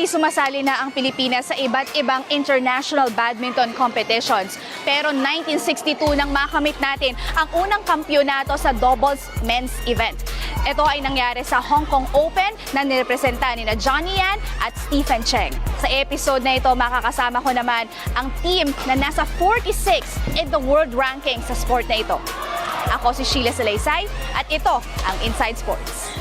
sumasali na ang Pilipinas sa iba't ibang international badminton competitions. Pero 1962 nang makamit natin ang unang kampyonato sa doubles men's event. Ito ay nangyari sa Hong Kong Open na nirepresenta ni Johnny Yan at Stephen Cheng. Sa episode na ito, makakasama ko naman ang team na nasa 46 in the world ranking sa sport na ito. Ako si Sheila Salaysay at ito ang Inside Sports.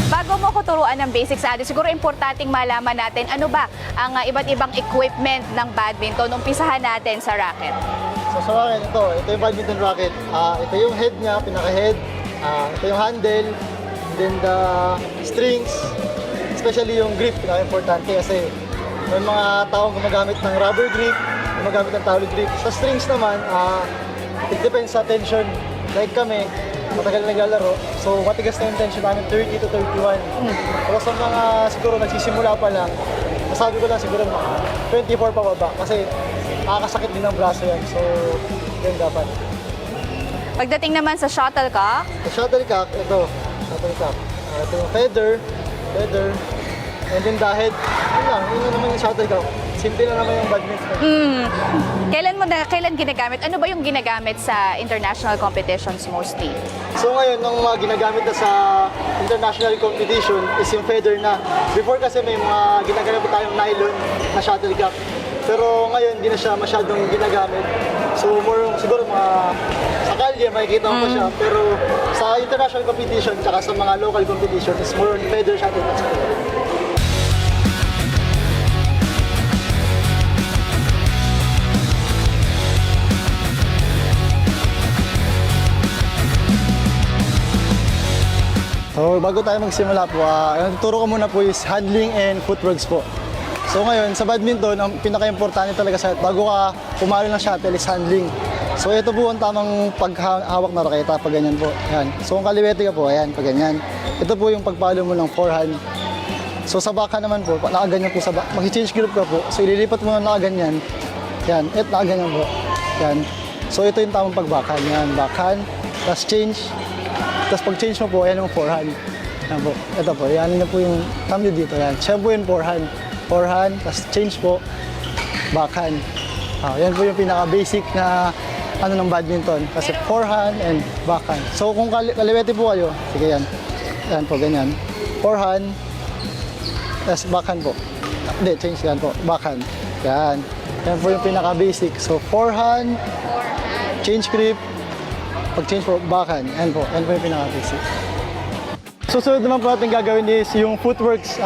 Bago mo ko turuan ng basics sa atin, siguro importanteng malaman natin ano ba ang iba't ibang equipment ng badminton. Umpisahan natin sa racket. So sa racket, ito yung badminton racket. Ito yung head niya, pinaka-head. Ito yung handle, then the strings, especially yung grip, pinaka-importante kasi may mga taong gumagamit ng rubber grip, gumagamit ng towel grip. Sa strings naman, it depends sa tension. Like kami, matagal naglalaro, so matigas na yung tension namin, 30 to 31. Pero sa mga siguro nagsisimula pa lang, masabi ko lang siguro 24 pa baba kasi nakakasakit din ang braso yan. So, yun dapat. Pagdating naman sa shuttlecock, Sa shuttlecock, ito yung feather, and then the head. Yun naman yung shuttlecock. Simple na naman yung badminton. Kailan ginagamit? Ano ba yung ginagamit sa international competitions mostly? So ngayon, ang mga ginagamit na sa international competition is yung feather na. Before kasi may mga ginagamit tayong nylon na shuttlecock. Pero ngayon, hindi na siya masyadong ginagamit. So more siguro mga sa kalye, makikita mo pa siya. Pero sa international competition, tsaka sa mga local competition, is more on feather shuttlecock. So bago tayo magsimula po, ang tuturo ko muna po is handling and footworks po. So ngayon, sa badminton, ang pinaka-importante talaga sa bago ka pumalo ng shuttle is handling. So ito po ang tamang paghawak na raketa, pag ganyan po. Ayan. So kung kaliwete ka po, ayan, pag ganyan. Ito po yung pagpalo mo ng forehand. So sa backhand naman po, nakaganyan po sa back. Mag-change grip ka po, so ililipat mo na nakaganyan. Yan, at nakaganyan po. Yan. So ito yung tamang pag-backhand. Yan, backhand, tapos change. Tapos pag-change mo po, ayan yung forehand. Yan po. Ito po, yan na po yung thumb nyo dito. Yan. Siya po yung forehand. Forehand, tapos change po, backhand. Yan po yung pinaka-basic na ng badminton. Kasi forehand and backhand. So kung kaliwete po kayo, sige yan. Yan po, ganyan. Forehand, tapos backhand po. Hindi, change yan po. Backhand. Yan. Yan po yung pinaka-basic. So forehand, change grip, pag-change po, backhand. Yan po yung pinaka-basic. Susunod naman po natin gagawin is yung footworks.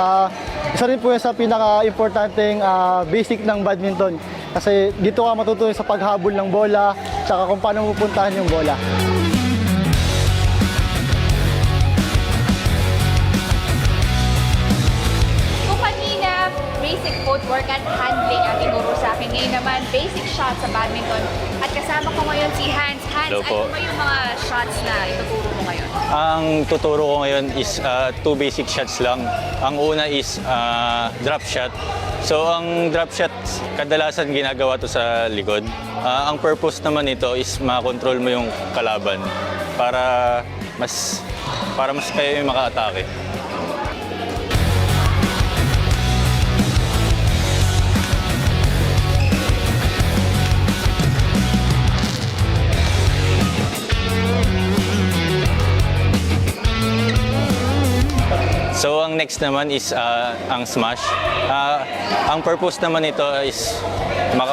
Isa rin po yan sa pinaka-importanteng basic ng badminton. Kasi dito ka matutunan sa paghabol ng bola, tsaka kung paano pupuntahan yung bola. Kung kanina, basic footwork at handling ang tinuro sa akin. Ngayon naman, basic shots sa badminton. At kasama ko ngayon si Hans. Hans, Hello po. ano ba yung mga shots na ituturo mo ngayon? Ang tuturo ko ngayon is two basic shots lang. Ang una is drop shot. So ang drop shot, kadalasan ginagawa to sa likod. Ang purpose naman nito is makontrol mo yung kalaban para mas kayo yung maka-atake. So ang next naman is ang smash. Ang purpose naman nito is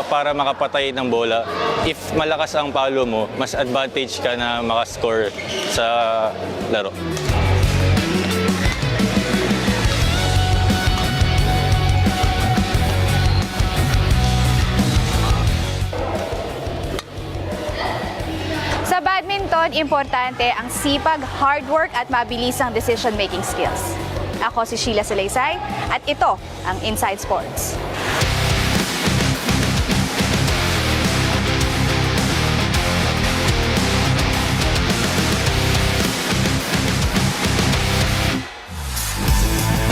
para makapatay ng bola. If malakas ang palo mo, mas advantage ka na makascore sa laro. Sa badminton, importante ang sipag, hard work at mabilisang decision-making skills. Ako si Sheila Salaysay at ito ang Inside Sports.